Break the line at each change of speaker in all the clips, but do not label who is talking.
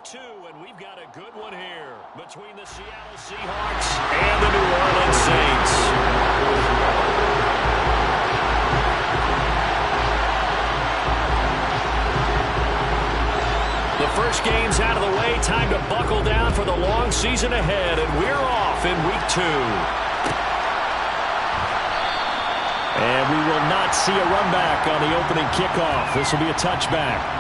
2, and we've got a good one here between the Seattle Seahawks and the New Orleans Saints. The first game's out of the way. Time to buckle down for the long season ahead, and we're off in Week 2. And we will not see a run back on the opening kickoff. This will be a touchback.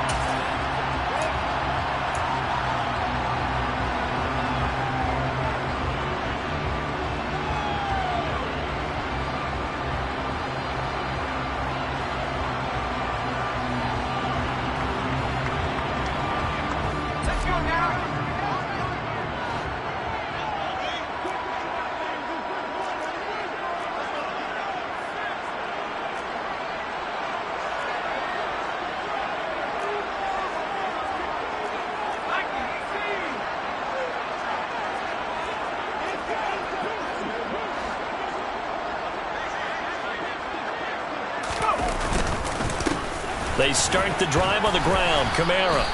They start the drive on the ground. Kamara.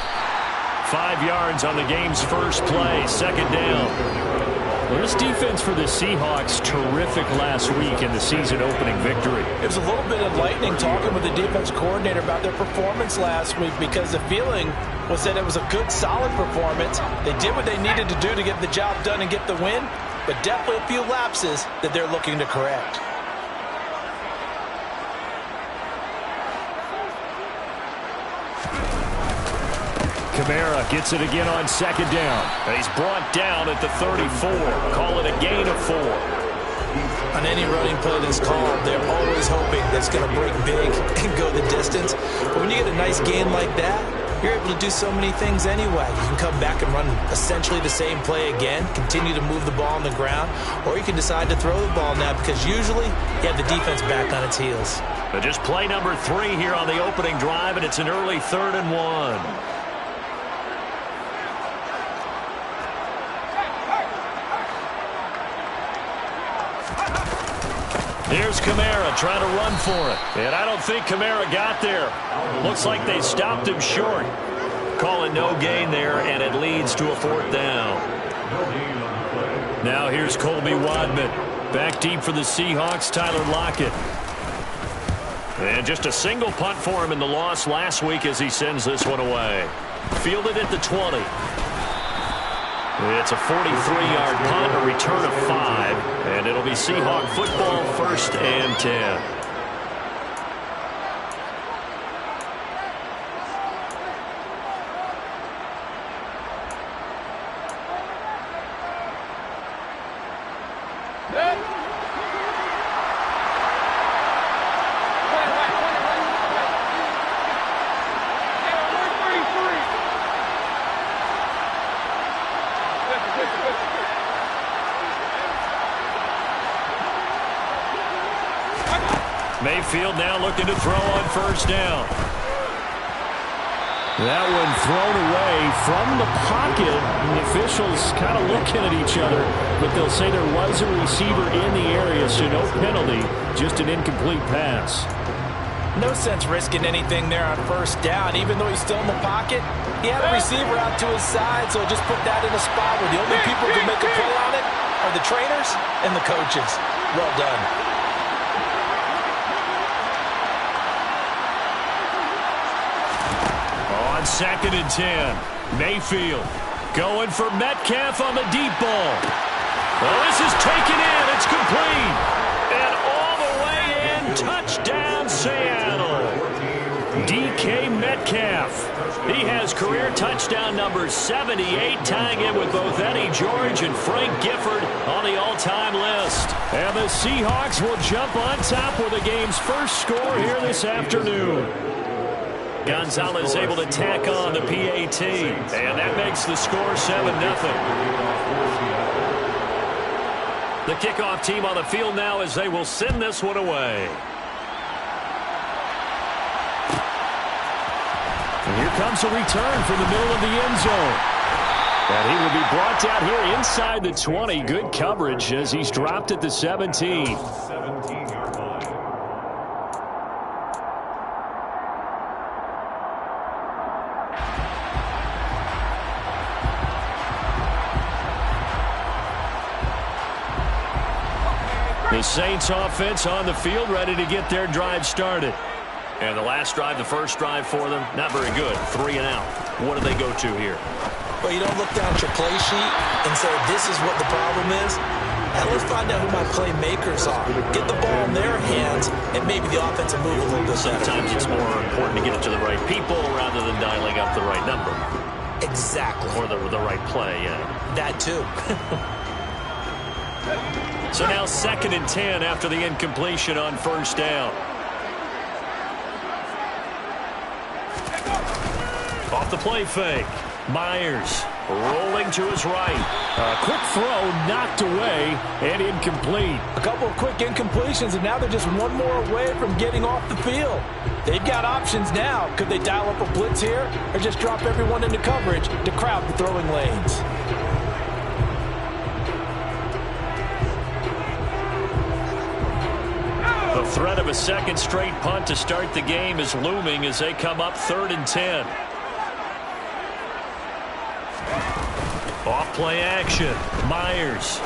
5 yards on the game's first play. Second down. Well, this defense for the Seahawks, terrific last week in the season opening victory.
It was a little bit enlightening talking with the defense coordinator about their performance last week, because the feeling was that it was a good, solid performance. They did what they needed to do to get the job done and get the win, but definitely a few lapses that they're looking to correct.
Kamara gets it again on second down. And he's brought down at the 34. Call it a gain of 4.
On any running play that's called, they're always hoping that's going to break big and go the distance. But when you get a nice gain like that, you're able to do so many things anyway. You can come back and run essentially the same play again, continue to move the ball on the ground, or you can decide to throw the ball now, because usually you have the defense back on its heels.
But just play number 3 here on the opening drive, and it's an early 3rd and 1. Here's Kamara trying to run for it. And I don't think Kamara got there. Looks like they stopped him short. Calling no gain there, and it leads to a 4th down. Now here's Colby Wadman. Back deep for the Seahawks, Tyler Lockett. And just a single punt for him in the loss last week as he sends this one away. Fielded at the 20. It's a 43-yard punt, a return of 5, and it'll be Seahawk football, 1st and 10. Mayfield now looking to throw on 1st down. That one thrown away from the pocket. And the officials kind of looking at each other, but they'll say there was a receiver in the area, so no penalty, just an incomplete pass.
No sense risking anything there on 1st down. Even though he's still in the pocket, he had a receiver out to his side, so just put that in a spot where the only people who can make a play on it are the trainers and the coaches. Well done.
On 2nd and 10, Mayfield going for Metcalf on the deep ball. Well, this is taken in. It's complete. And all the way in. Touchdown, Seattle. DK Metcalf. He has career touchdown number 78, tying it with both Eddie George and Frank Gifford on the all-time list. And the Seahawks will jump on top with the game's first score here this afternoon. Gonzalez able to tack on the PAT, and that makes the score 7-0. The kickoff team on the field now as they will send this one away. And here comes a return from the middle of the end zone. And he will be brought down here inside the 20. Good coverage as he's dropped at the 17. The Saints offense on the field, ready to get their drive started. And the last drive, the first drive for them, not very good. 3 and out. What do they go to here?
Well, you don't look down at your play sheet and say, this is what the problem is. Now let's find out who my playmakers are. Get the ball in their hands, and maybe the offense will move a little bit better.
Sometimes it's more important to get it to the right people rather than dialing up the right number.
Exactly.
Or the right play, yeah.
That too.
So now 2nd and 10 after the incompletion on first down. Off the play fake. Myers rolling to his right. A quick throw knocked away and incomplete.
A couple of quick incompletions, and now they're just one more away from getting off the field. They've got options now. Could they dial up a blitz here or just drop everyone into coverage to crowd the throwing lanes?
The threat of a second straight punt to start the game is looming as they come up 3rd and 10. Off play action. Myers.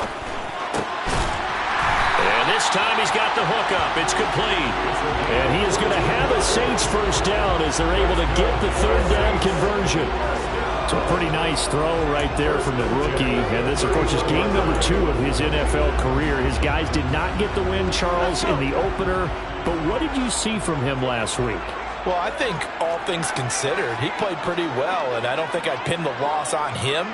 And this time he's got the hook up. It's complete. And he is going to have a Saints first down as they're able to get the 3rd down conversion. It's a pretty nice throw right there from the rookie. And this, of course, is game number 2 of his NFL career. His guys did not get the win, Charles, in the opener. But what did you see from him last week?
Well, I think all things considered, he played pretty well, and I don't think I'd pin the loss on him.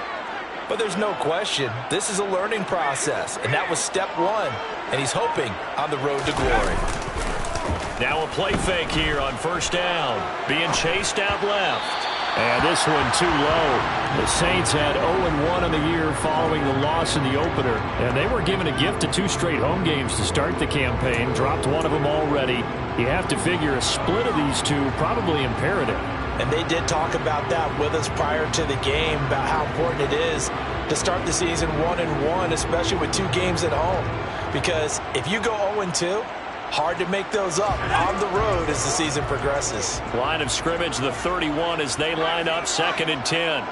But there's no question, this is a learning process, and that was step 1, and he's hoping on the road to glory.
Now a play fake here on first down, being chased out left. And this one too low. The Saints had 0-1 in the year following the loss in the opener, and they were given a gift of 2 straight home games to start the campaign, dropped one of them already. You have to figure a split of these two probably imperative.
And they did talk about that with us prior to the game, about how important it is to start the season 1-1, especially with 2 games at home. Because if you go 0-2, hard to make those up on the road as the season progresses.
Line of scrimmage, the 31 as they line up 2nd and 10.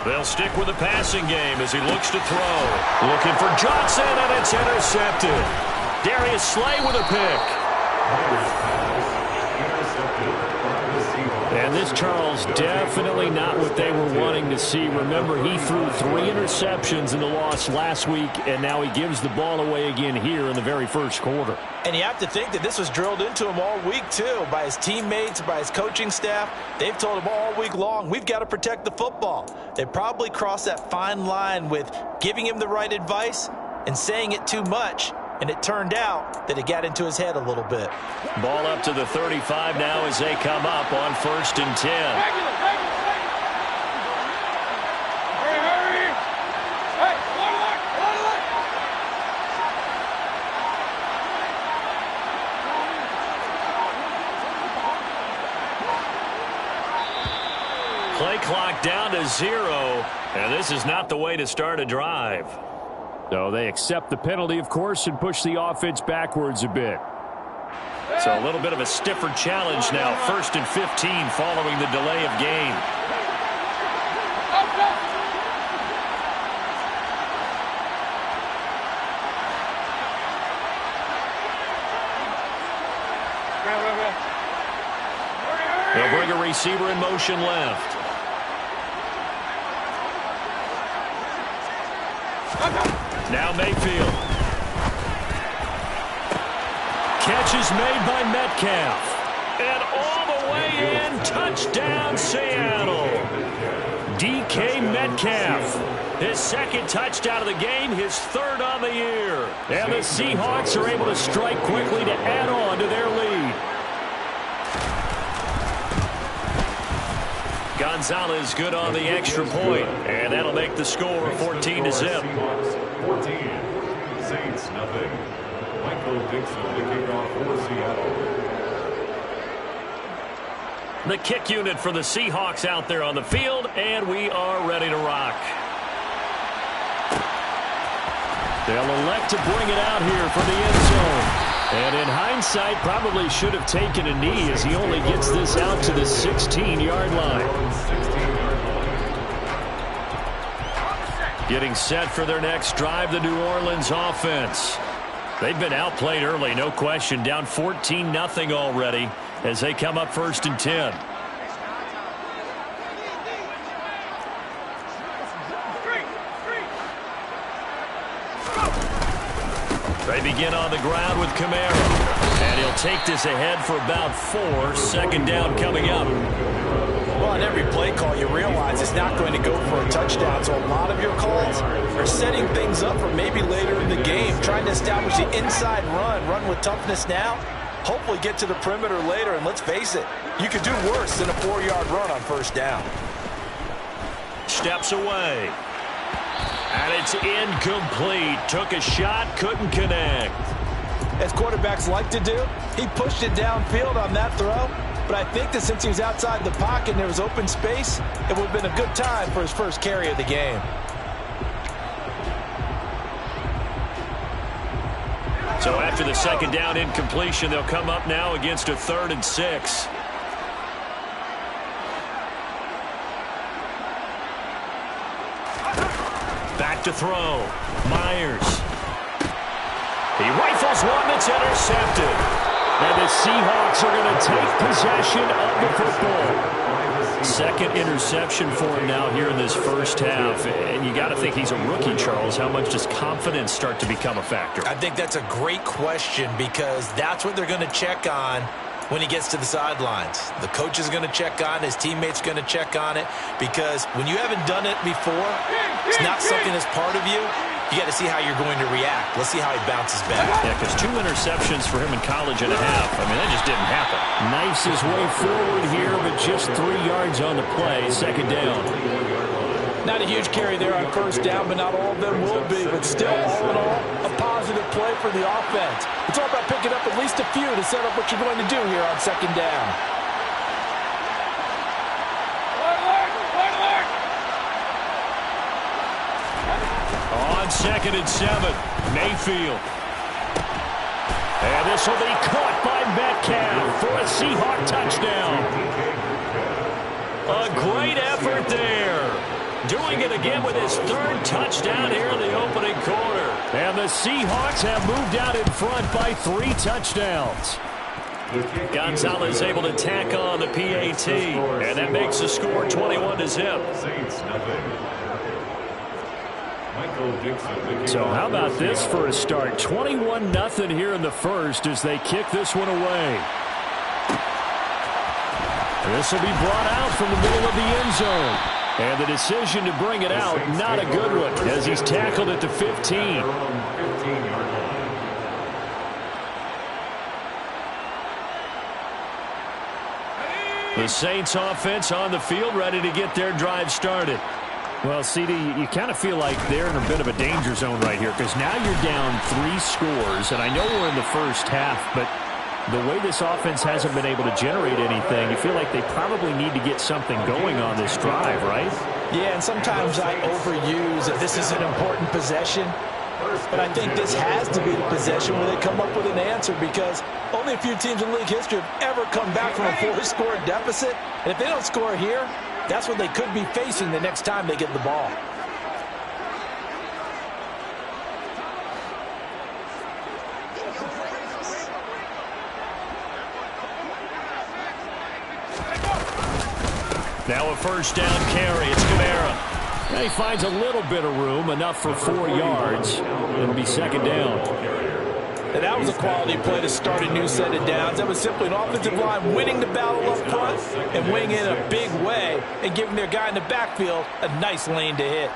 They'll stick with the passing game as he looks to throw. Looking for Johnson, and it's intercepted. Darius Slay with a pick. And this, Charles, definitely not what they were wanting to see. Remember, he threw 3 interceptions in the loss last week, and now he gives the ball away again here in the very first quarter.
And you have to think that this was drilled into him all week, too, by his teammates, by his coaching staff. They've told him all week long, we've got to protect the football. They probably crossed that fine line with giving him the right advice and saying it too much. And it turned out that it got into his head a little bit.
Ball up to the 35 now as they come up on 1st and 10. Play clock down to 0, and this is not the way to start a drive. So they accept the penalty, of course, and push the offense backwards a bit. So a little bit of a stiffer challenge now. 1st and 15 following the delay of game. They'll bring a receiver in motion left. Now Mayfield. Catch is made by Metcalf. And all the way in, touchdown Seattle. DK Metcalf. His 2nd touchdown of the game, his 3rd on the year. And the Seahawks are able to strike quickly to add on to their lead. Gonzalez good on the extra point, and that'll make the score 14-0.
14, Saints nothing. Michael Dixon, the kickoff for Seattle.
The kick unit for the Seahawks out there on the field, and we are ready to rock. They'll elect to bring it out here for the end zone. And in hindsight, probably should have taken a knee as he only gets this out to the 16-yard line. Getting set for their next drive, the New Orleans offense. They've been outplayed early, no question. Down 14-0 already as they come up 1st and 10. They begin on the ground with Kamara. And he'll take this ahead for about 4. 2nd down coming up.
Well, on every play call, you realize it's not going to go for a touchdown. So a lot of your calls are setting things up for maybe later in the game, trying to establish the inside run with toughness now, hopefully get to the perimeter later. And let's face it, you could do worse than a 4-yard run on 1st down.
Steps away. And it's incomplete. Took a shot, couldn't connect.
As quarterbacks like to do, he pushed it downfield on that throw. But I think that since he was outside the pocket and there was open space, it would have been a good time for his first carry of the game.
So after the 2nd down incompletion, they'll come up now against a 3rd and 6. Back to throw. Myers. He rifles one that's intercepted. And the Seahawks are going to take possession of the football. 2nd interception for him now here in this 1st half. And you got to think he's a rookie, Charles. How much does confidence start to become a factor?
I think that's a great question because that's what they're going to check on when he gets to the sidelines. The coach is going to check on it. His teammates are going to check on it because when you haven't done it before, it's not something that's part of you. You got to see how you're going to react. Let's see how he bounces back.
Yeah, because 2 interceptions for him in college and a half. I mean, that just didn't happen. Knifes his way forward here, but just 3 yards on the play. 2nd down.
Not a huge carry there on 1st down, but not all of them will be. But still, all in all, a positive play for the offense. It's all about picking up at least a few to set up what you're going to do here on 2nd down.
On 2nd and 7, Mayfield. And this will be caught by Metcalf for a Seahawk touchdown. A great effort there. Doing it again with his 3rd touchdown here in the opening quarter. And the Seahawks have moved out in front by 3 touchdowns. Gonzalez able to tack on the PAT. And that makes the score 21-0.
Saints nothing.
So how about this for a start? 21-0 here in the 1st as they kick this one away. This will be brought out from the middle of the end zone. And the decision to bring it out, not a good one, as he's tackled at the 15. The Saints offense on the field, ready to get their drive started. Well, CD, you kind of feel like they're in a bit of a danger zone right here because now you're down 3 scores, and I know we're in the 1st half, but the way this offense hasn't been able to generate anything, you feel like they probably need to get something going on this drive, right?
Yeah, and sometimes I overuse that this is an important possession, but I think this has to be the possession where they come up with an answer because only a few teams in league history have ever come back from a 4-score deficit, and if they don't score here, that's what they could be facing the next time they get the ball.
Now a 1st down carry. It's Kamara. And he finds a little bit of room, enough for 4 yards. It'll be 2nd down.
And that was a quality play to start a new set of downs. That was simply an offensive line winning the battle up front and winning in a big way and giving their guy in the backfield a nice lane to hit.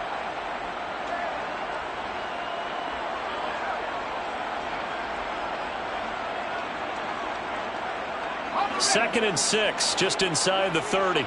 Second and 6, just inside the 30.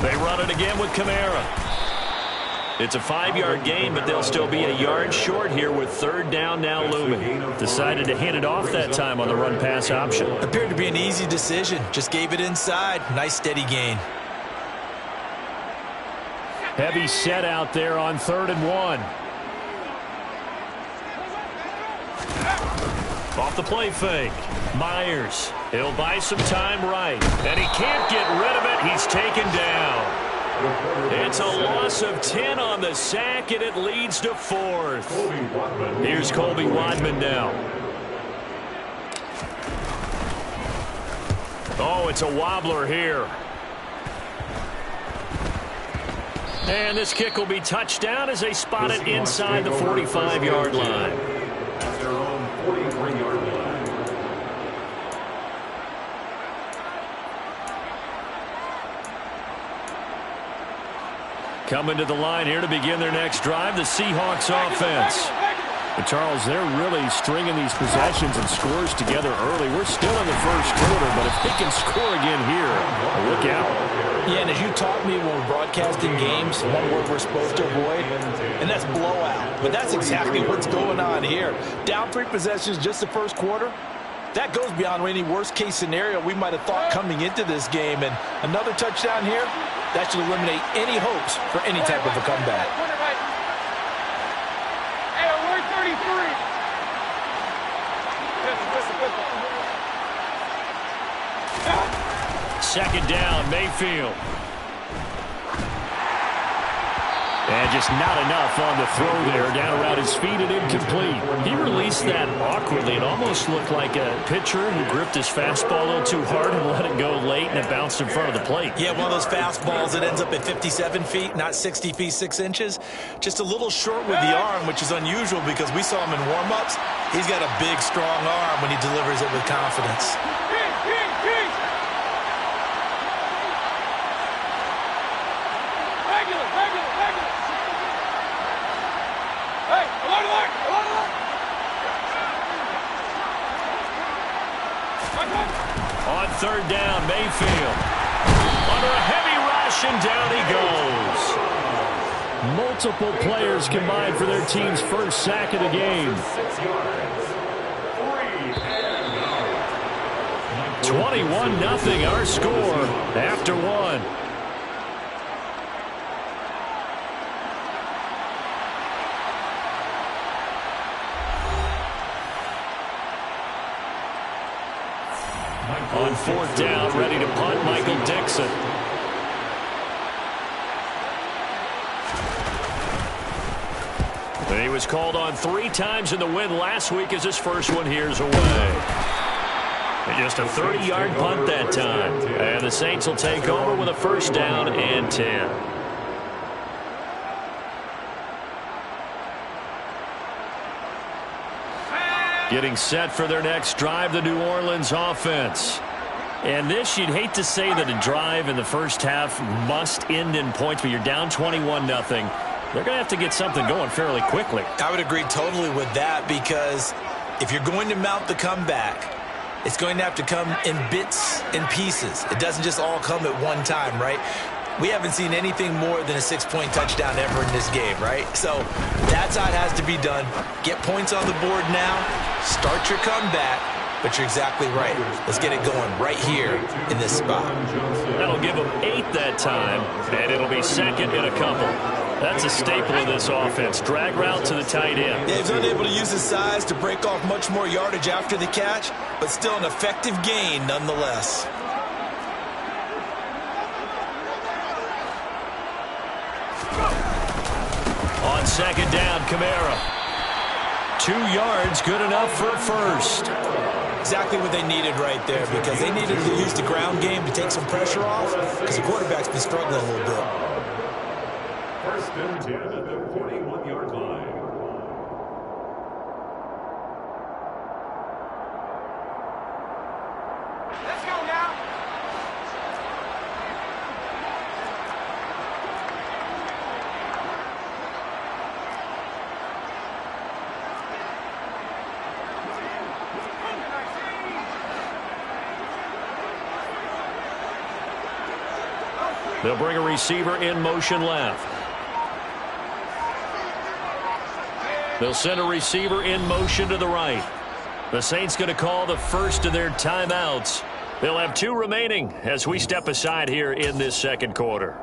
They run it again with Kamara. It's a 5-yard gain, but they'll still be a yard short here with 3rd down now looming. Decided to hand it off that time on the run-pass option.
Appeared to be an easy decision. Just gave it inside. Nice steady gain.
Heavy set out there on 3rd and 1. Off the play fake. Myers. He'll buy some time right. And he can't get rid of it. He's taken down. It's a loss of 10 on the sack, and it leads to 4th. Here's Colby Wadman now. Oh, it's a wobbler here. And this kick will be touched down as they spot it inside the 45-yard line.
At their own 43-yard line.
Coming to the line here to begin their next drive, the Seahawks offense. But Charles, they're really stringing these possessions and scores together early. We're still in the first quarter, but if they can score again here, look out.
Yeah, and as you taught me when we're broadcasting games, one word we're supposed to avoid, and that's blowout. But that's exactly what's going on here. Down 3 possessions just the first quarter. That goes beyond any worst-case scenario we might have thought coming into this game. And another touchdown here, that should eliminate any hopes for any type of a comeback.
Hey, we're 33.
Second down, Mayfield. And just not enough on the throw there. Down around his feet and incomplete. He released that awkwardly. It almost looked like a pitcher who gripped his fastball a little too hard and let it go late, and it bounced in front of the plate.
Yeah, one of those fastballs that ends up at 57 feet, not 60 feet, 6 inches. Just a little short with the arm, which is unusual because we saw him in warm-ups. He's got a big, strong arm when he delivers it with confidence.
On 3rd down, Mayfield. Under a heavy rush, and down he goes. Multiple players combined for their team's first sack of the game. 21-0 our score after 1. On 4th down, ready to punt, Michael Dixon. And he was called on 3 times in the win last week as his first one here's away. And just a 30-yard punt that time. And the Saints will take over with a 1st down and 10. Getting set for their next drive, the New Orleans offense. And this, you'd hate to say that a drive in the first half must end in points, but you're down 21-0. They're going to have to get something going fairly quickly.
I would agree totally with that because if you're going to mount the comeback, it's going to have to come in bits and pieces. It doesn't just all come at one time, right? We haven't seen anything more than a 6-point touchdown ever in this game, right? So that's how it has to be done. Get points on the board now. Start your comeback. But you're exactly right. Let's get it going right here in this spot.
That'll give them 8 that time, and it'll be 2nd and a couple. That's a staple of this offense. Drag route to the tight end.
Yeah, he's unable to use his size to break off much more yardage after the catch, but still an effective gain nonetheless.
On 2nd down, Kamara. 2 yards, good enough for a 1st.
Exactly what they needed right there because they needed to use the ground game to take some pressure off because the quarterback's been struggling a little bit.
1st and 10 at the 41-yard line.
Let's go now.
They'll bring a receiver in motion left. They'll send a receiver in motion to the right. The Saints going to call the first of their timeouts. They'll have 2 remaining as we step aside here in this 2nd quarter.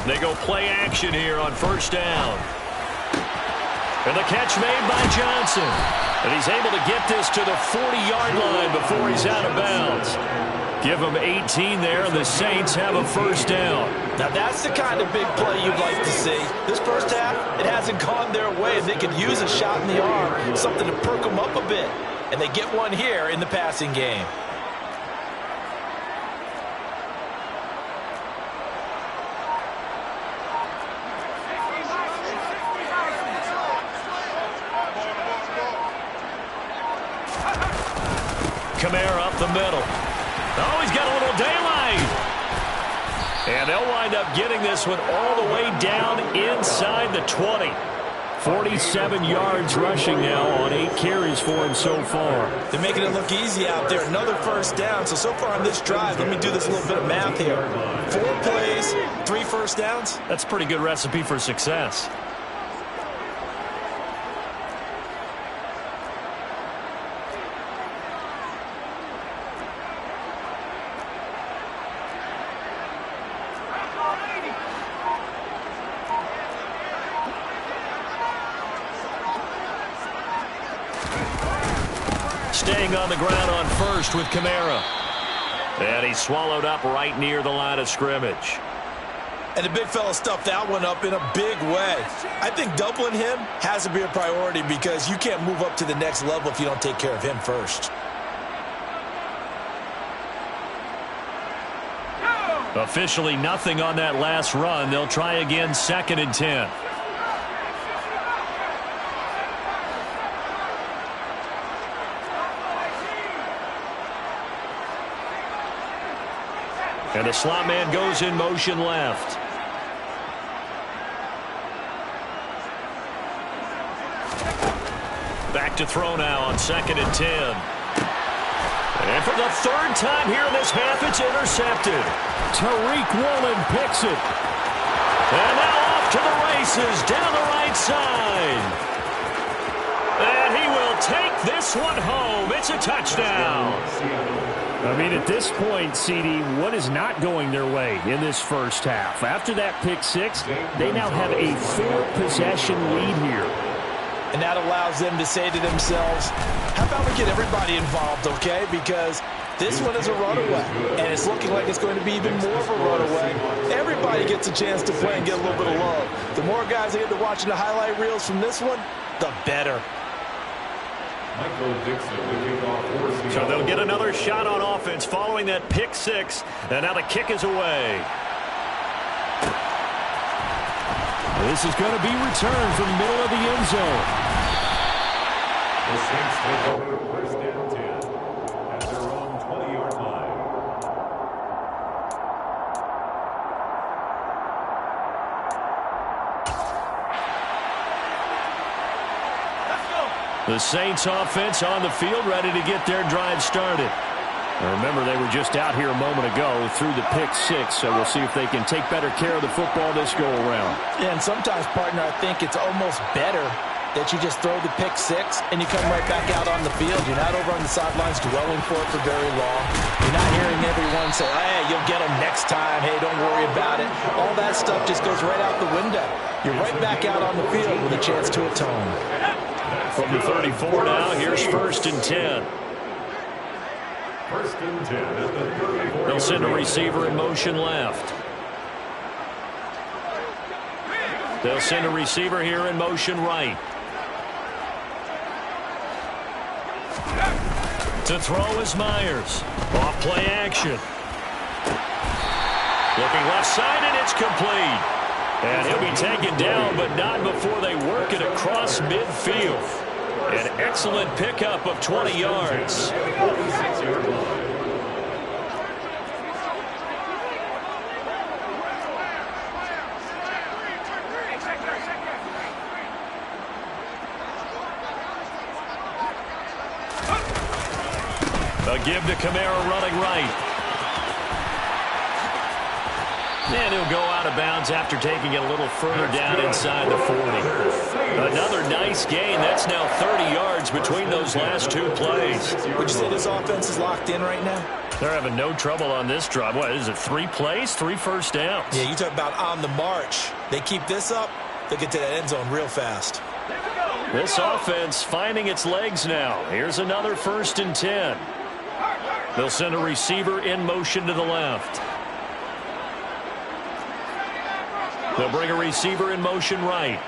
They go play action here on first down. And the catch made by Johnson. And he's able to get this to the 40-yard line before he's out of bounds. Give them 18 there, and the Saints have a first down.
Now, that's the kind of big play you'd like to see. This first half, it hasn't gone their way. They could use a shot in the arm, something to perk them up a bit. And they get one here in the passing game.
Kamara up the middle. Oh, he's got a little daylight. And they'll wind up getting this one all the way down inside the 20. 47 yards rushing now on 8 carries for him so far.
They're making it look easy out there. Another first down. So far on this drive, let me do this little bit of math here. 4 plays, 3 first downs.
That's a pretty good recipe for success. Staying on the ground on first with Kamara. And he's swallowed up right near the line of scrimmage.
And the big fella stuffed that one up in a big way. I think doubling him has to be a priority because you can't move up to the next level if you don't take care of him first.
Officially nothing on that last run. They'll try again, 2nd and 10. And the slot man goes in motion left. Back to throw now on 2nd and 10. And for the 3rd time here in this half, it's intercepted. Tariq Woolen picks it. And now off to the races down the right side. And he will take this one home. It's a touchdown.
I mean, at this point, CD, what is not going their way in this first half? After that pick 6, they now have a 4-possession lead here.
And that allows them to say to themselves, how about we get everybody involved, okay? Because this one is a runaway, and it's looking like it's going to be even more of a runaway. Everybody gets a chance to play and get a little bit of love. The more guys that get to watching the highlight reels from this one, the better.
So they'll get another shot on offense following that pick 6. And now the kick is away.
This is going to be returned from the middle of the end zone.
The Saints take over first and 10 at their own 20-yard line.
The Saints offense on the field, ready to get their drive started.
Now remember, they were just out here a moment ago through the pick 6, so we'll see if they can take better care of the football this go-around.
Yeah, and sometimes, partner, I think it's almost better that you just throw the pick 6 and you come right back out on the field. You're not over on the sidelines dwelling for it for very long. You're not hearing everyone say, hey, you'll get them next time. Hey, don't worry about it. All that stuff just goes right out the window. You're right back out on the field with a chance to atone.
From the 34 now, here's 1st and 10.
1st and 10 at the 34.
They'll send a receiver in motion left. They'll send a receiver here in motion right. To throw is Myers. Off play action. Looking left side, and it's complete. And he'll be taken down, but not before they work it across midfield. An excellent pickup of 20 yards. A give to Kamara running right. And he'll go out of bounds after taking it a little further down inside the 40. Another nice gain. That's now 30 yards between those last two plays.
Would you say this offense is locked in right now?
They're having no trouble on this drive. What is it, 3 plays, 3 first downs?
Yeah, you talk about on the march. They keep this up, they'll get to that end zone real fast.
This offense finding its legs now. Here's another 1st and 10. They'll send a receiver in motion to the left. They'll bring a receiver in motion right.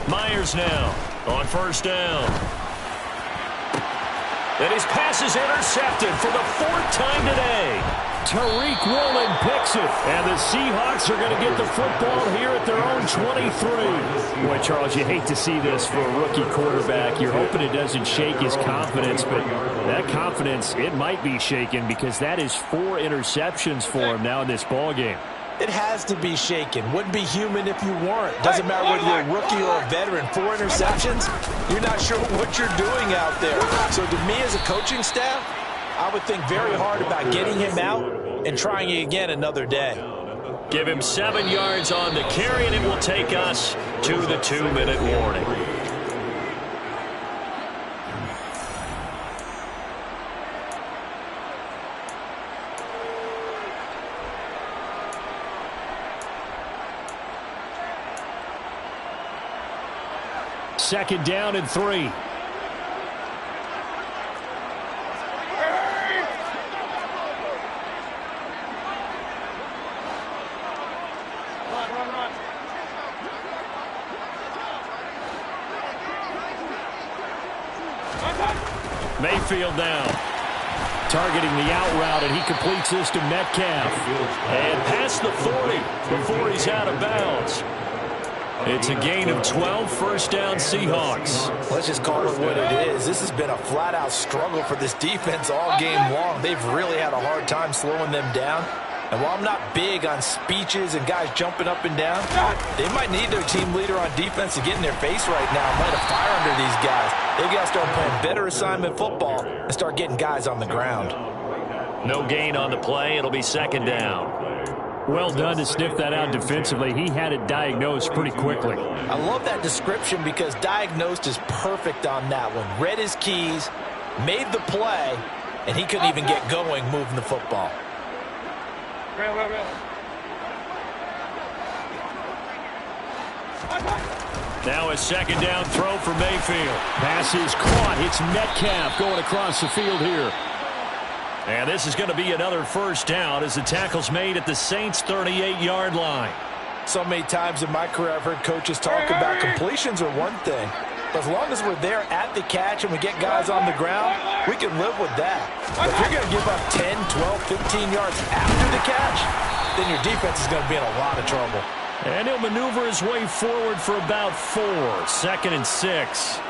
Myers now on 1st down. And his pass is intercepted for the 4th time today. Tariq Woolen picks it. And the Seahawks are going to get the football here at their own 23.
Boy, Charles, you hate to see this for a rookie quarterback. You're hoping it doesn't shake his confidence, but that confidence, it might be shaken because that is 4 interceptions for him now in this ballgame.
It has to be shaken. Wouldn't be human if you weren't. Doesn't matter whether you're a rookie or a veteran. 4 interceptions, you're not sure what you're doing out there. So to me as a coaching staff, I would think very hard about getting him out and trying it again another day.
Give him 7 yards on the carry, and it will take us to the 2-minute warning.
Second down and 3.
Mayfield now.
Targeting the out route, and he completes this to Metcalf.
And past the 40 before he's out of bounds. It's a gain of 12, 1st down Seahawks.
Let's just call it what it is. This has been a flat-out struggle for this defense all game long. They've really had a hard time slowing them down. And while I'm not big on speeches and guys jumping up and down, they might need their team leader on defense to get in their face right now and light a fire under these guys. They've got to start playing better assignment football and start getting guys on the ground.
No gain on the play. It'll be 2nd down.
Well done to sniff that out defensively. He had it diagnosed pretty quickly.
I love that description because diagnosed is perfect on that one. Read his keys, made the play, and he couldn't even get going moving the football.
Now a 2nd down throw for Mayfield.
Pass is caught. It's Metcalf going across the field here.
And this is going to be another 1st down as the tackle's made at the Saints' 38-yard line.
So many times in my career I've heard coaches talk about completions are one thing. But as long as we're there at the catch and we get guys on the ground, we can live with that. But if you're going to give up 10, 12, 15 yards after the catch, then your defense is going to be in a lot of trouble.
And he'll maneuver his way forward for about 4. 2nd and 6.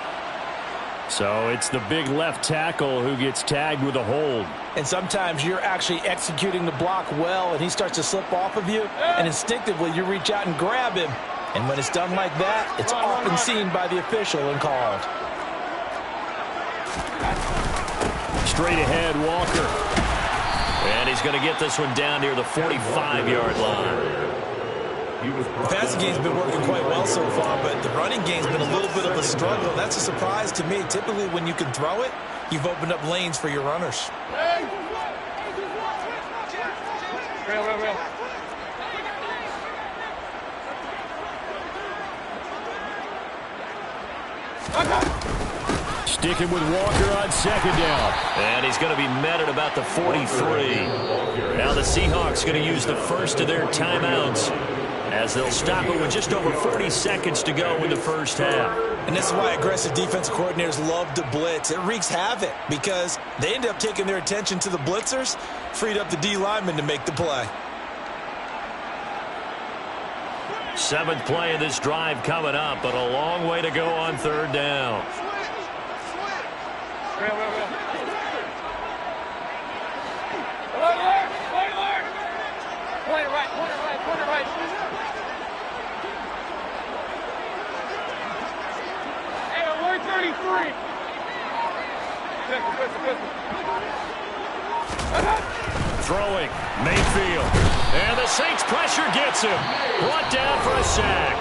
So it's the big left tackle who gets tagged with a hold.
And sometimes you're actually executing the block well, and he starts to slip off of you, and instinctively you reach out and grab him. And when it's done like that, it's often seen by the official and called.
Straight ahead, Walker.
And he's going to get this one down near the 45-yard line.
The passing game's been working quite well so far, but the running game's been a little bit of a struggle. That's a surprise to me. Typically, when you can throw it, you've opened up lanes for your runners.
Sticking with Walker on 2nd down.
And he's going to be met at about the 43. Now the Seahawks going to use the first of their timeouts as they'll stop it with just over 40 seconds to go in the 1st half.
And this is why aggressive defensive coordinators love to blitz. It wreaks havoc because they end up taking their attention to the blitzers, freed up the D lineman to make the play.
7th play of this drive coming up, but a long way to go on 3rd down.
Point right. 3.
Throwing, Mayfield. And the Saints pressure gets him. Brought down for a sack.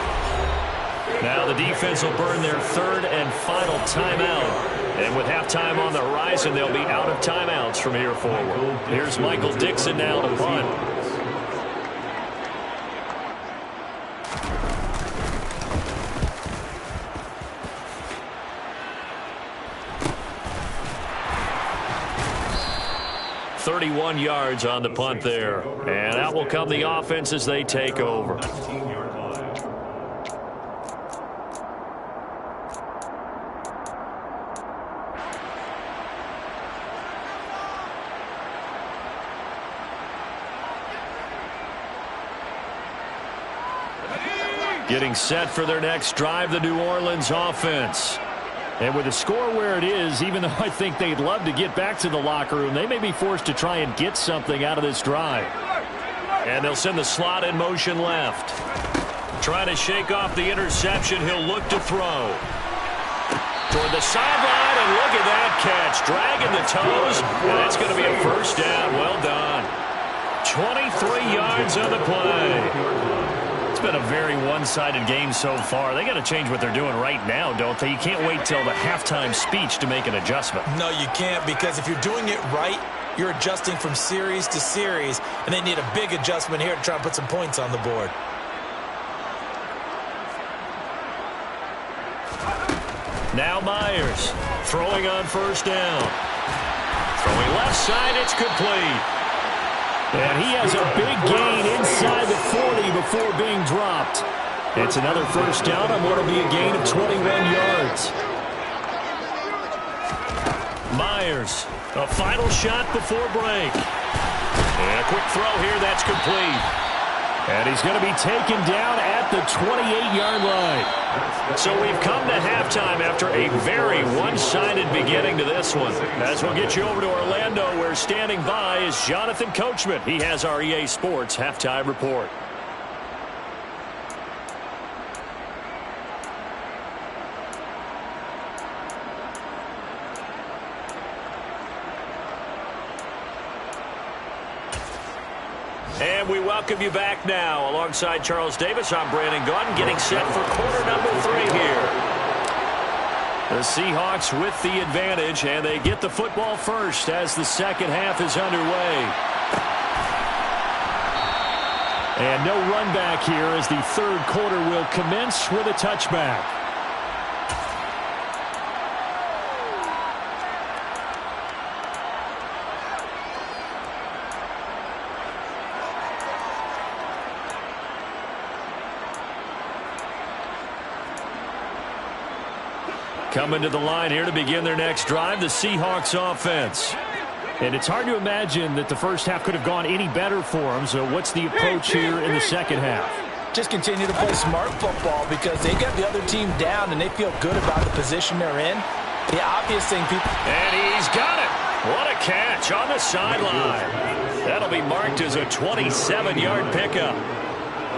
Now the defense will burn their third and final timeout. And with halftime on the horizon, they'll be out of timeouts from here forward. Here's Michael Dixon now to punt. .31 yards on the punt there. And out will come the offense as they take over. Getting set for their next drive, the New Orleans offense. And with the score where it is, even though I think they'd love to get back to the locker room, they may be forced to try and get something out of this drive. And they'll send the slot in motion left. Trying to shake off the interception. He'll look to throw. Toward the sideline, and look at that catch. Dragging the toes, and that's going to be a first down. Well done. 23 yards on the play. It's been a very one-sided game so far. They got to change what they're doing right now, don't they? You can't wait till the halftime speech to make an adjustment.
No, you can't, because if you're doing it right, you're adjusting from series to series, and they need a big adjustment here to try and put some points on the board.
Now Myers throwing on first down. Throwing left side, it's complete. And he has a big gain inside the 40 before being dropped. It's another first down on what will be a gain of 21 yards. Myers, a final shot before break. And a quick throw here, that's complete. And he's going to be taken down at the 28-yard line. So we've come to halftime after a very one-sided beginning to this one. As we'll get you over to Orlando, where standing by is Jonathan Coachman. He has our EA Sports halftime report. And we welcome you back now. Alongside Charles Davis, I'm Brandon Gaudin, getting set for quarter number 3 here. The Seahawks with the advantage, and they get the football first as the second half is underway. And no run back here as the third quarter will commence with a touchback. Coming to the line here to begin their next drive, the Seahawks offense. And it's hard to imagine that the first half could have gone any better for them. So what's the approach here in the second half?
Just continue to play smart football, because they got the other team down and they feel good about the position they're in. The obvious thing people...
And he's got it. What a catch on the sideline. That'll be marked as a 27-yard pickup.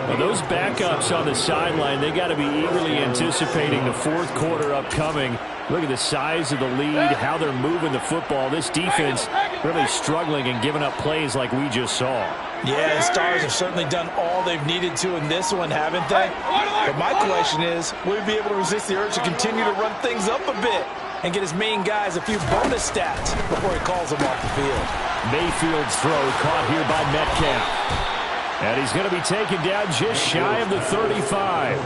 Well, those backups on the sideline, they got to be eagerly anticipating the fourth quarter upcoming. Look at the size of the lead, how they're moving the football. This defense really struggling and giving up plays like we just saw.
Yeah, the Stars have certainly done all they've needed to in this one, haven't they? But my question is, will he be able to resist the urge to continue to run things up a bit and get his main guys a few bonus stats before he calls them off the field?
Mayfield's throw caught here by Metcalf. And he's going to be taken down just shy of the 35.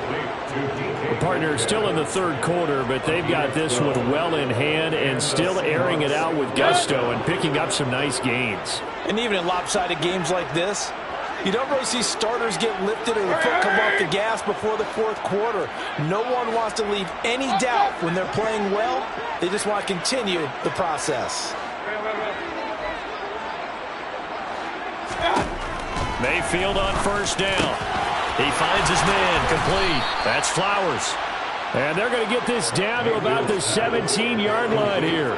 The partner still in the third quarter, but they've got this one well in hand and still airing it out with gusto and picking up some nice gains.
And even in lopsided games like this, you don't really see starters get lifted or the foot come off the gas before the fourth quarter. No one wants to leave any doubt when they're playing well. They just want to continue the process.
Mayfield on first down. He finds his man, complete. That's Flowers.
And they're going to get this down to about the 17-yard line here.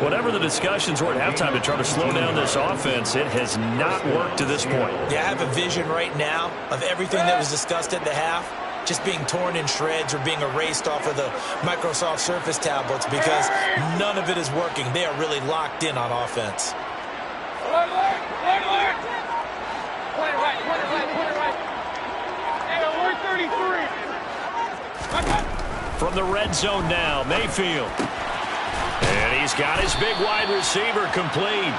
Whatever the discussions were at halftime to try to slow down this offense, it has not worked to this point.
Yeah, I have a vision right now of everything that was discussed at the half. just being torn in shreds or being erased off of the Microsoft Surface tablets because none of it is working. They are really locked in on offense.
Point it right. Hey, alert 33.
From the red zone now, Mayfield. And he's got his big wide receiver complete.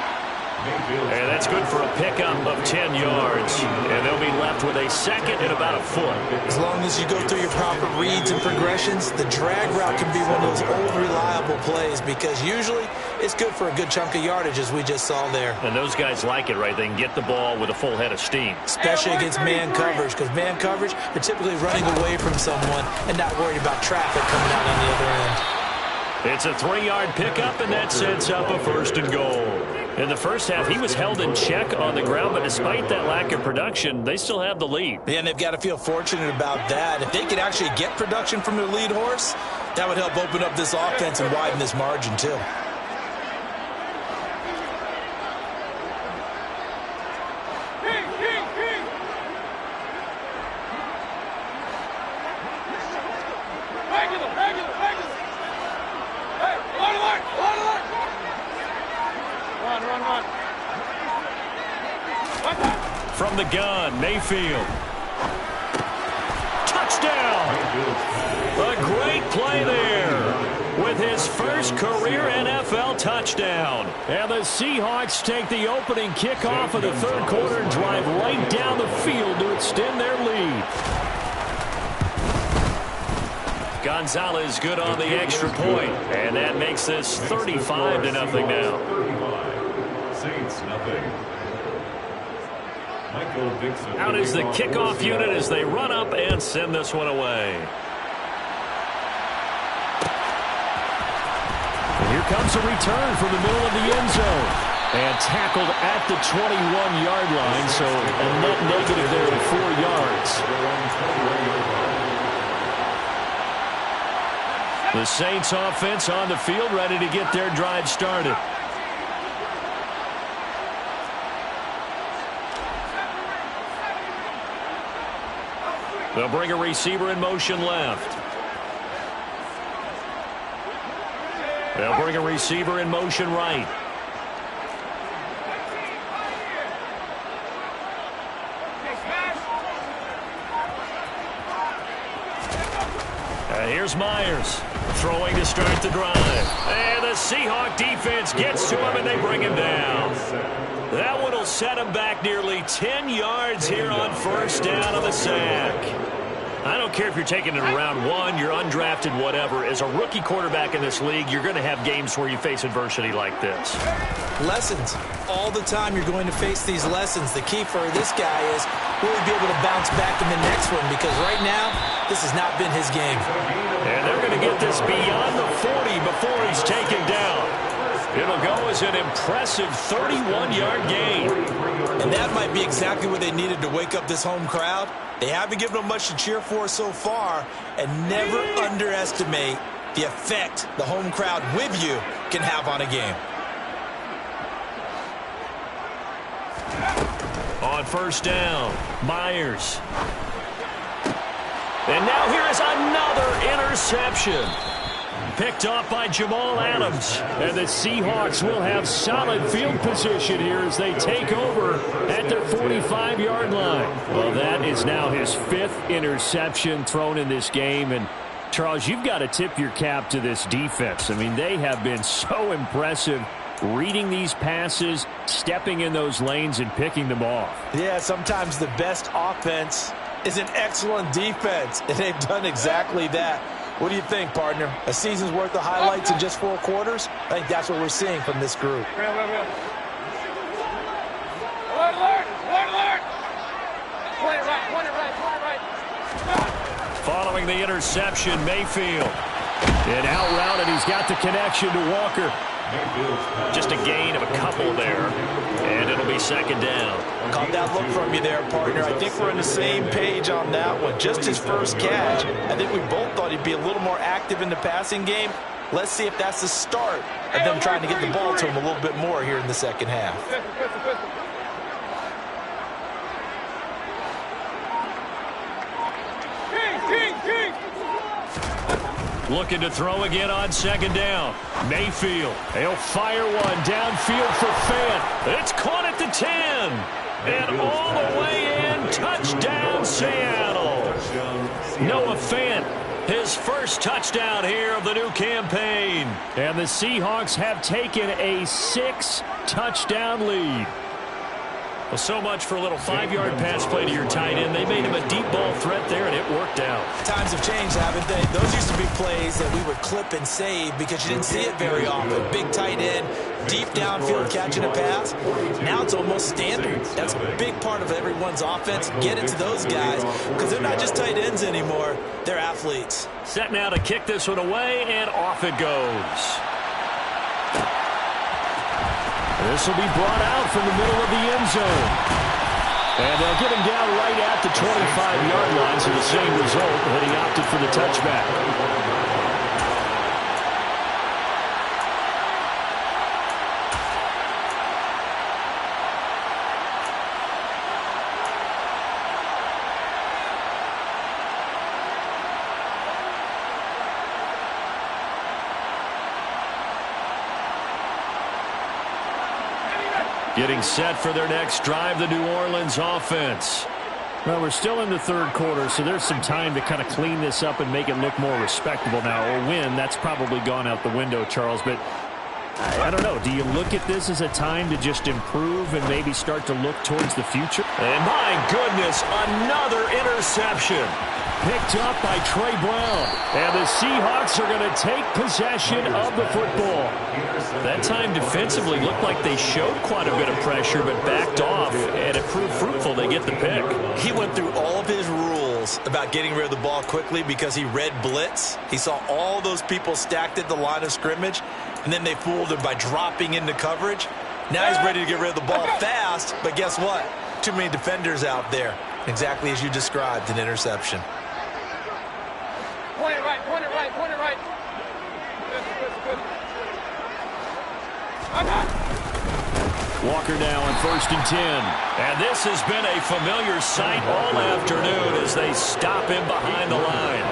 And that's good for a pickup of 10 yards. And they'll be left with a second and about a foot.
As long as you go through your proper reads and progressions, the drag route can be one of those old reliable plays because usually it's good for a good chunk of yardage, as we just saw there.
And those guys like it, right? They can get the ball with a full head of steam.
Especially against man coverage, because man coverage, they're typically running away from someone and not worried about traffic coming out on the other end.
It's a 3-yard pickup, and that sets up a first and goal. In the first half, he was held in check on the ground, but despite that lack of production, they still have the lead.
Yeah, and they've got to feel fortunate about that. If they could actually get production from their lead horse, that would help open up this offense and widen this margin, too.
From the gun, Mayfield. Touchdown! A great play there with his first career NFL touchdown. And the Seahawks take the opening kickoff of the third quarter and drive right down the field to extend their lead. Gonzalez good on the extra point, and that makes this 35-0 now.
35. Saints nothing.
Out is the kickoff unit as they run up and send this one away. And here comes a return from the middle of the end zone. And tackled at the 21-yard line, so a net negative there of 4 yards. The Saints offense on the field ready to get their drive started. They'll bring a receiver in motion left. They'll bring a receiver in motion right. Here's Myers throwing to start the drive. And the Seahawk defense gets to him and they bring him down. That one will set him back nearly 10 yards here on first down on the sack. I don't care if you're taking it in round 1, you're undrafted, whatever. As a rookie quarterback in this league, you're going to have games where you face adversity like this.
Lessons. All the time you're going to face these lessons. The key for this guy is will he be able to bounce back in the next one? Because right now, this has not been his game.
And they're going to get this beyond the 40 before he's taken down. It'll go as an impressive 31-yard gain.
And that might be exactly what they needed to wake up this home crowd. They haven't given them much to cheer for so far, and never underestimate the effect the home crowd with you can have on a game.
On first down, Myers. And now here is another interception. Picked off by Jamal Adams. And the Seahawks will have solid field position here as they take over at their 45-yard line. Well, that is now his 5th interception thrown in this game. And, Charles, you've got to tip your cap to this defense. I mean, they have been so impressive reading these passes, stepping in those lanes, and picking them off.
Yeah, sometimes the best offense is an excellent defense, and they've done exactly that. What do you think, partner? A season's worth of highlights in just 4 quarters? I think that's what we're seeing from this group.
Alert! Point it right.
Following the interception, Mayfield. And out routed, he's got the connection to Walker. Just a gain of a couple there, and it'll be second down.
Caught that look from you there, partner. I think we're on the same page on that one. Just his first catch. I think we both thought he'd be a little more active in the passing game. Let's see if that's the start of them trying to get the ball to him a little bit more here in the second half.
King!
Looking to throw again on second down. Mayfield. He'll fire one downfield for Fant. It's caught at the 10. And all the way in. Touchdown, Seattle. Noah Fant, his first touchdown here of the new campaign.
And the Seahawks have taken a 6-touchdown lead.
Well, so much for a little 5-yard pass play to your tight end. They made him a deep ball threat there, and it worked out.
Times have changed, haven't they? Those used to be plays that we would clip and save because you didn't see it very often. Big tight end, deep downfield catching a pass. Now it's almost standard. That's a big part of everyone's offense. Get it to those guys because they're not just tight ends anymore. They're athletes.
Set now to kick this one away, and off it goes.
This will be brought out from the middle of the end zone. And they'll get him down right at the 25-yard line, so the same result, but he opted for the touchback. Getting set for their next drive, the New Orleans offense. Well, we're still in the third quarter, so there's some time to kind of clean this up and make it look more respectable now. Or win, that's probably gone out the window, Charles. But I don't know. Do you look at this as a time to just improve and maybe start to look towards the future?
And my goodness, another interception.
Picked up by Trey Brown. And the Seahawks are going to take possession of the football.
That time defensively looked like they showed quite a bit of pressure but backed off, and it proved fruitful. They get the pick.
He went through all of his rules about getting rid of the ball quickly because he read blitz. He saw all those people stacked at the line of scrimmage, and then they fooled him by dropping into coverage. Now he's ready to get rid of the ball fast, but guess what? Too many defenders out there. Exactly as you described, an interception.
Point it right, point it right, point it right. Good.
Walker now on 1st and 10.
And this has been a familiar sight all afternoon as they stop him behind the line.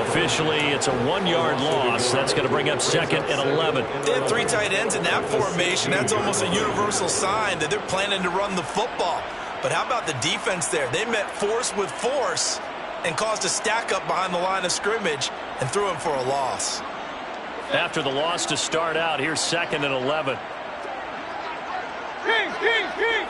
Officially, it's a 1-yard loss. That's going to bring up 2nd and 11.
They had 3 tight ends in that formation. That's almost a universal sign that they're planning to run the football. But how about the defense there? They met force with force and caused a stack up behind the line of scrimmage and threw him for a loss.
After the loss to start out, here's 2nd and 11.
King.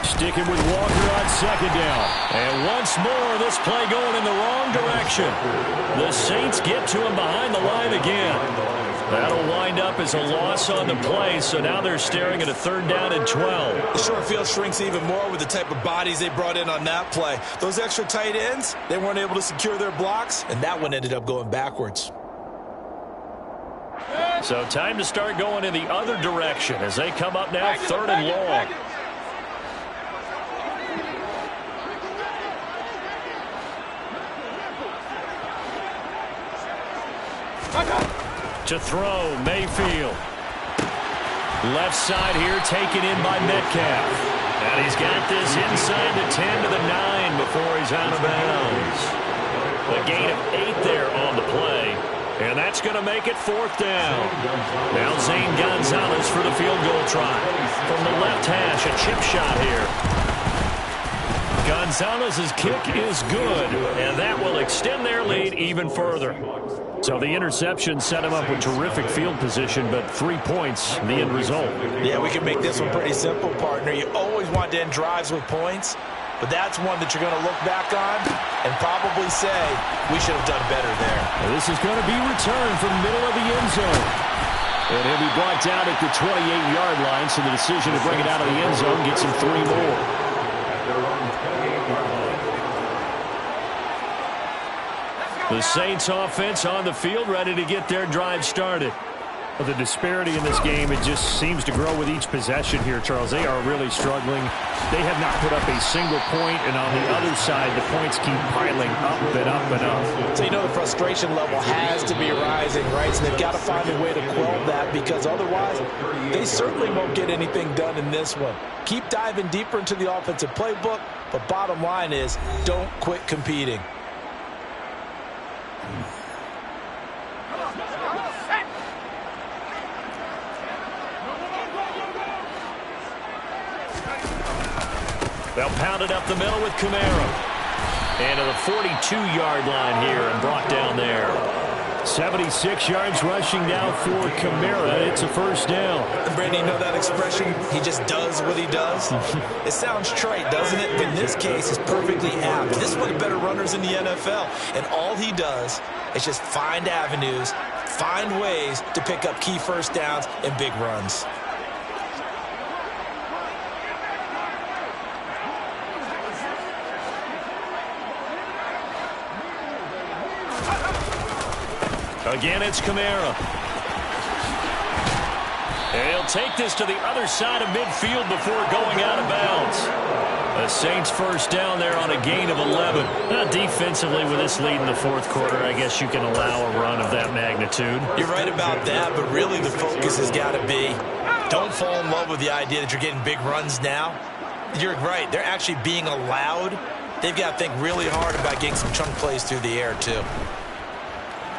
Sticking with Walker on 2nd down.
And once more, this play going in the wrong direction. The Saints get to him behind the line again. That'll wind up as a loss on the play, so now they're staring at a 3rd down and 12.
The short field shrinks even more with the type of bodies they brought in on that play. Those extra tight ends, they weren't able to secure their blocks, and that one ended up going backwards.
So time to start going in the other direction as they come up now 3rd and long. To throw, Mayfield. Left side here taken in by Metcalf. And he's got this inside the 10 to the 9 before he's out of bounds. A gain of 8 there on the play. And that's going to make it 4th down. Now Zane Gonzalez for the field goal try. From the left hash, a chip shot here. Gonzalez's kick is good, and that will extend their lead even further.
So the interception set him up with terrific field position, but 3 points, the end result.
Yeah, we can make this one pretty simple, partner. You always want to end drives with points, but that's one that you're going to look back on and probably say, we should have done better there.
And this is going to be returned from the middle of the end zone. And he'll be brought down at the 28-yard line, so the decision to bring it out of the end zone gets him 3 more. The Saints offense on the field ready to get their drive started. Well, the disparity in this game, it just seems to grow with each possession here, Charles. They are really struggling. They have not put up a single point, and on the other side, the points keep piling up and up and up.
So you know the frustration level has to be rising, right? So they've got to find a way to quell that, because otherwise they certainly won't get anything done in this one. Keep diving deeper into the offensive playbook, but bottom line is don't quit competing.
They'll pound it up the middle with Kamara. And to the 42-yard line here and brought down there.
76 yards rushing now for Kamara. It's a first down.
And Brandon, you know that expression, he just does what he does? It sounds trite, doesn't it? But in this case, it's perfectly apt. This is one of the better runners in the NFL. And all he does is just find avenues, find ways to pick up key first downs and big runs.
Again, it's Kamara. And he'll take this to the other side of midfield before going out of bounds. The Saints first down there on a gain of 11. Now, defensively, with this lead in the fourth quarter, I guess you can allow a run of that magnitude.
You're right about that, but really the focus has got to be don't fall in love with the idea that you're getting big runs now. You're right. They're actually being allowed. They've got to think really hard about getting some chunk plays through the air, too.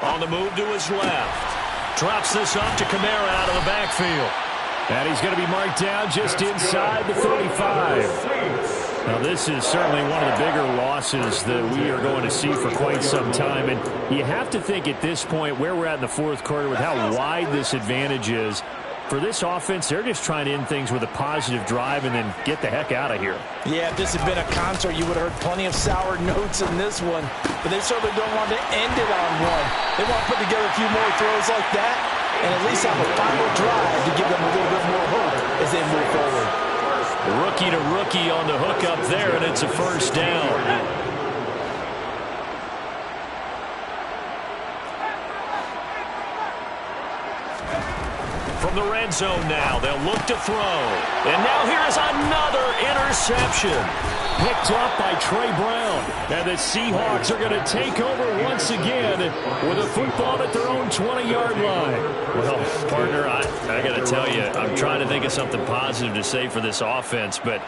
On the move to his left. Drops this off to Kamara out of the backfield.
And he's going to be marked down just inside the 35. Now, this is certainly one of the bigger losses that we are going to see for quite some time. And you have to think at this point where we're at in the fourth quarter with how wide this advantage is. For this offense, they're just trying to end things with a positive drive and then get the heck out of here.
Yeah, if this had been a concert, you would have heard plenty of sour notes in this one. But they certainly don't want to end it on one. They want to put together a few more throws like that and at least have a final drive to give them a little bit more hope as they move forward.
Rookie to rookie on the hook up there, and it's a first down. From the red zone now, they'll look to throw. And now here is another interception.
Picked up by Trey Brown. And the Seahawks are going to take over once again with a football at their own 20-yard line.
Well, partner, I got to tell you, I'm trying to think of something positive to say for this offense, but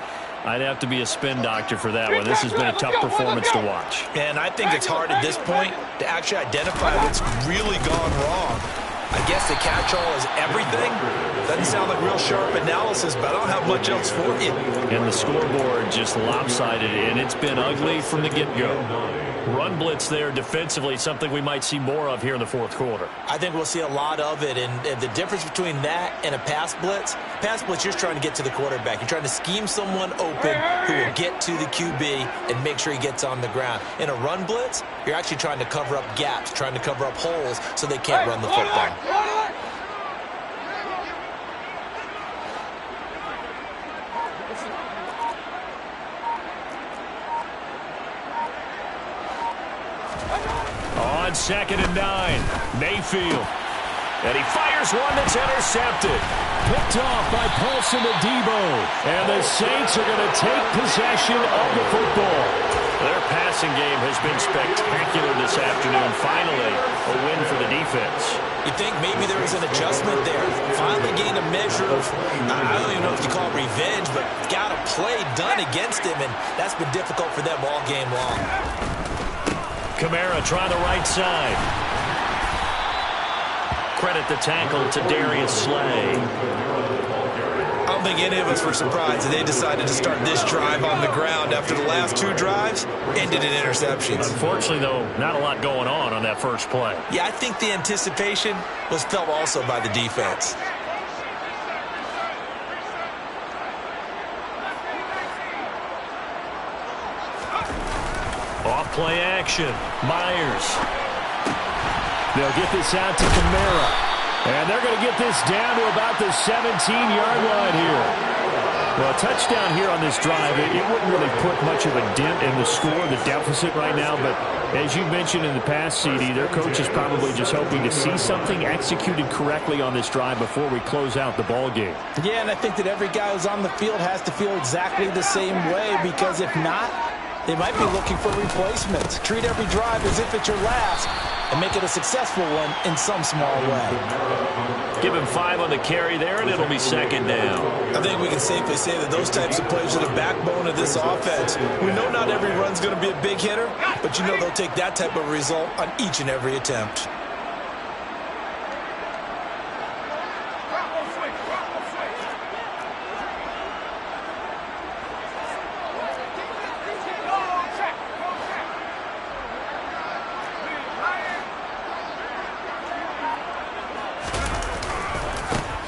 I'd have to be a spin doctor for that one. This has been a tough performance to watch.
And I think it's hard at this point to actually identify what's really gone wrong. I guess the catch-all is everything. Doesn't sound like real sharp analysis, but I don't have much else for you.
And the scoreboard just lopsided, and it's been ugly from the get-go. Run blitz there defensively, something we might see more of here in the fourth quarter.
I think we'll see a lot of it, and the difference between that and a pass blitz, you're just trying to get to the quarterback. You're trying to scheme someone open who will get to the QB and make sure he gets on the ground. In a run blitz, you're actually trying to cover up gaps, trying to cover up holes so they can't run the football.
On 2nd and 9, Mayfield. And he fires one that's intercepted.
Picked off by Paulson Adebo. And the Saints are going to take possession of the football.
Their passing game has been spectacular this afternoon. Finally, a win for the defense.
You think maybe there was an adjustment there. Finally gained a measure of, I don't even know if you call it revenge, but got a play done against him, and that's been difficult for them all game long.
Kamara try the right side. Credit the tackle to Darius Slay.
I don't think any of us were surprised that they decided to start this drive on the ground after the last two drives ended in interceptions.
Unfortunately, though, not a lot going on that first play.
Yeah, I think the anticipation was felt also by the defense.
Off play action. Myers.
They'll get this out to Kamara. And they're going to get this down to about the 17-yard line here. Well, a touchdown here on this drive, it wouldn't really put much of a dent in the score, the deficit right now. But as you mentioned in the past, CD, their coach is probably just hoping to see something executed correctly on this drive before we close out the ball game.
Yeah, and I think that every guy who's on the field has to feel exactly the same way, because if not, they might be looking for replacements. Treat every drive as if it's your last and make it a successful one in some small way.
Give him 5 on the carry there, and it'll be second down.
I think we can safely say that those types of plays are the backbone of this offense. We know not every run's going to be a big hitter, but you know they'll take that type of result on each and every attempt.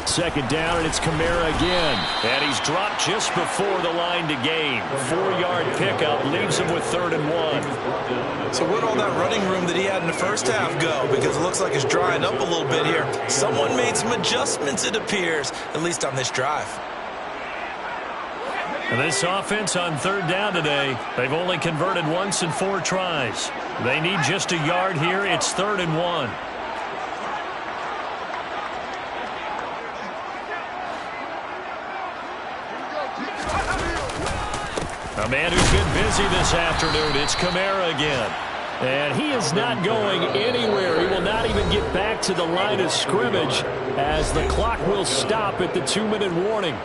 Second down, and it's Kamara again.
And he's dropped just before the line to gain. 4-yard pickup leaves him with 3rd and 1.
So where'd all that running room that he had in the first half go? Because it looks like it's drying up a little bit here. Someone made some adjustments, it appears, at least on this drive.
And this offense on 3rd down today, they've only converted once in 4 tries. They need just a yard here. It's 3rd and 1. A man who's been busy this afternoon, it's Kamara again.
And he is not going anywhere. He will not even get back to the line of scrimmage as the clock will stop at the 2-minute warning.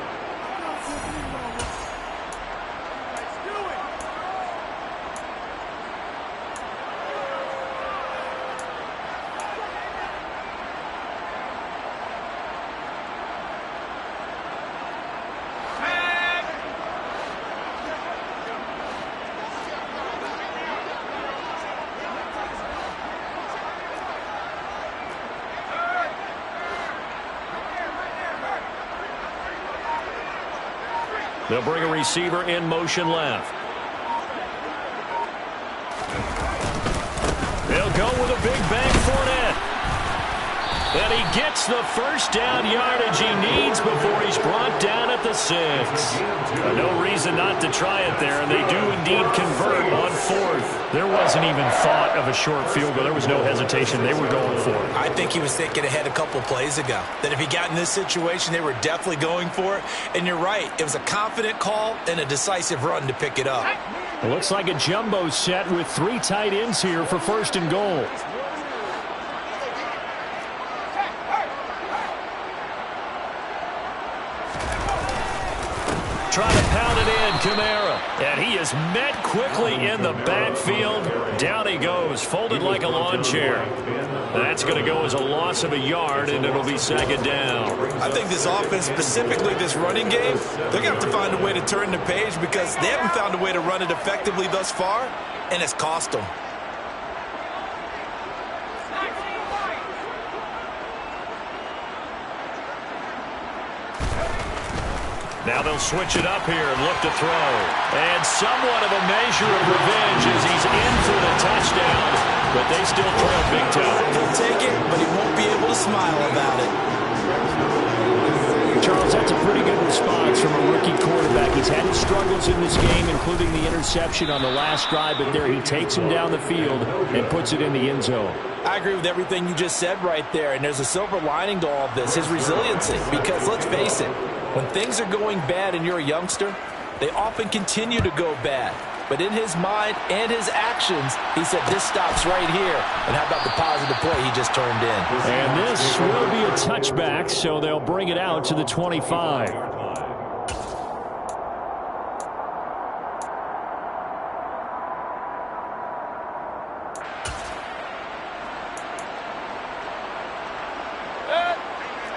They'll bring a receiver in motion left. They'll go with a big bang Fournette. And he gets the first down yardage he needs before he's brought down at the 6. No reason not to try it there, and they do indeed convert on 4th. There wasn't even thought of a short field goal. There was no hesitation. They were going for it.
I think he was thinking ahead a couple plays ago, that if he got in this situation, they were definitely going for it. And you're right. It was a confident call and a decisive run to pick it up.
It looks like a jumbo set with 3 tight ends here for 1st and goal.
Trying to pound it in, Kamara. And he is met quickly in the backfield. Down he goes, folded like a lawn chair. That's going to go as a loss of a yard, and it'll be 2nd down.
I think this offense, specifically this running game, they're going to have to find a way to turn the page because they haven't found a way to run it effectively thus far, and it's cost them.
Now they'll switch it up here and look to throw. And somewhat of a measure of revenge as he's in for the touchdown, but they still trail big time.
He'll take it, but he won't be able to smile about it.
Charles, that's a pretty good response from a rookie quarterback. He's had his struggles in this game, including the interception on the last drive, but there he takes him down the field and puts it in the end zone.
I agree with everything you just said right there, and there's a silver lining to all of this, his resiliency, because let's face it, when things are going bad and you're a youngster, they often continue to go bad. But in his mind and his actions, he said, this stops right here. And how about the positive play he just turned in?
And this will be a touchback, so they'll bring it out to the 25.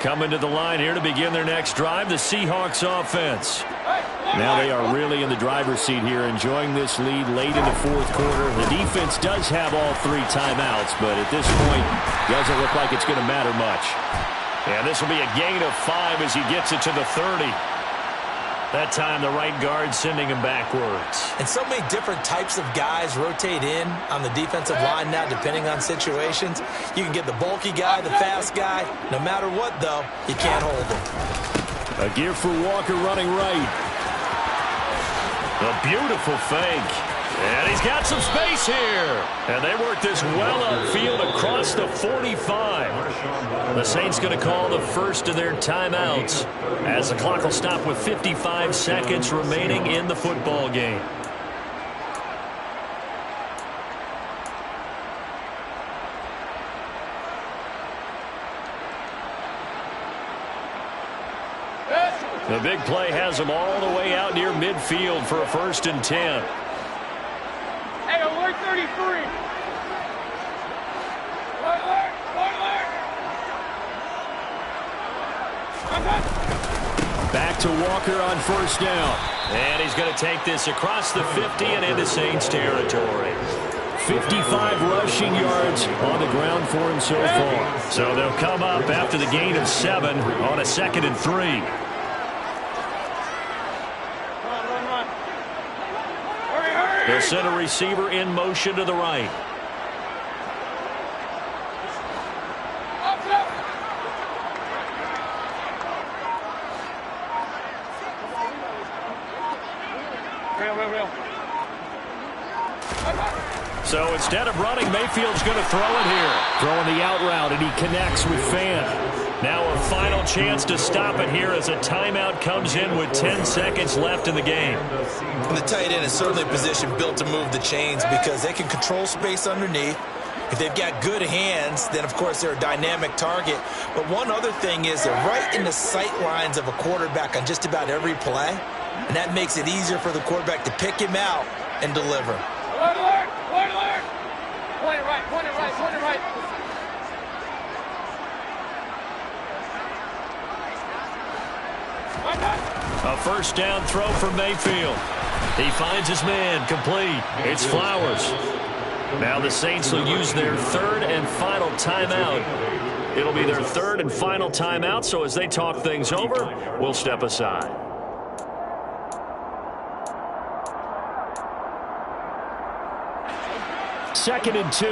Coming to the line here to begin their next drive, the Seahawks offense.
Now they are really in the driver's seat here, enjoying this lead late in the 4th quarter. The defense does have all 3 timeouts, but at this point, doesn't look like it's going to matter much.
And this will be a gain of 5 as he gets it to the 30. That time, the right guard sending him backwards.
And so many different types of guys rotate in on the defensive line now, depending on situations. You can get the bulky guy, the fast guy. No matter what, though, you can't hold him.
A gear for Walker running right.
A beautiful fake. And he's got some space here. And they work this well upfield across the 45. The Saints going to call the first of their timeouts as the clock will stop with 55 seconds remaining in the football game. The big play has them all the way out near midfield for a 1st and 10.
Hey, alert 33. Alert.
Back to Walker on 1st down.
And he's going to take this across the 50 and into Saints territory.
55 rushing yards on the ground for him so far.
So they'll come up after the gain of 7 on a 2nd and 3. They'll send a receiver in motion to the right.
Real.
So instead of running, Mayfield's going to throw it here.
Throwing the out route, and he connects with Fan.
Now a final chance to stop it here as a timeout comes in with 10 seconds left in the game.
And the tight end is certainly a position built to move the chains because they can control space underneath. If they've got good hands, then, of course, they're a dynamic target. But one other thing is they're right in the sight lines of a quarterback on just about every play, and that makes it easier for the quarterback to pick him out and deliver.
Alert. Point it right.
A 1st down throw for Mayfield. He finds his man, complete. It's Flowers. Now the Saints will use their 3rd and final timeout. It'll be their 3rd and final timeout, so as they talk things over, we'll step aside.
Second and 2.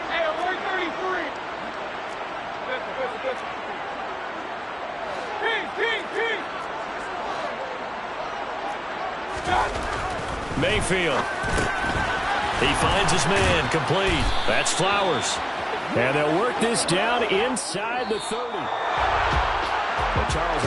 Hey, alert 33. Listen. Ping.
Mayfield. He finds his man, complete. That's Flowers.
And they'll work this down inside the 30. But Charles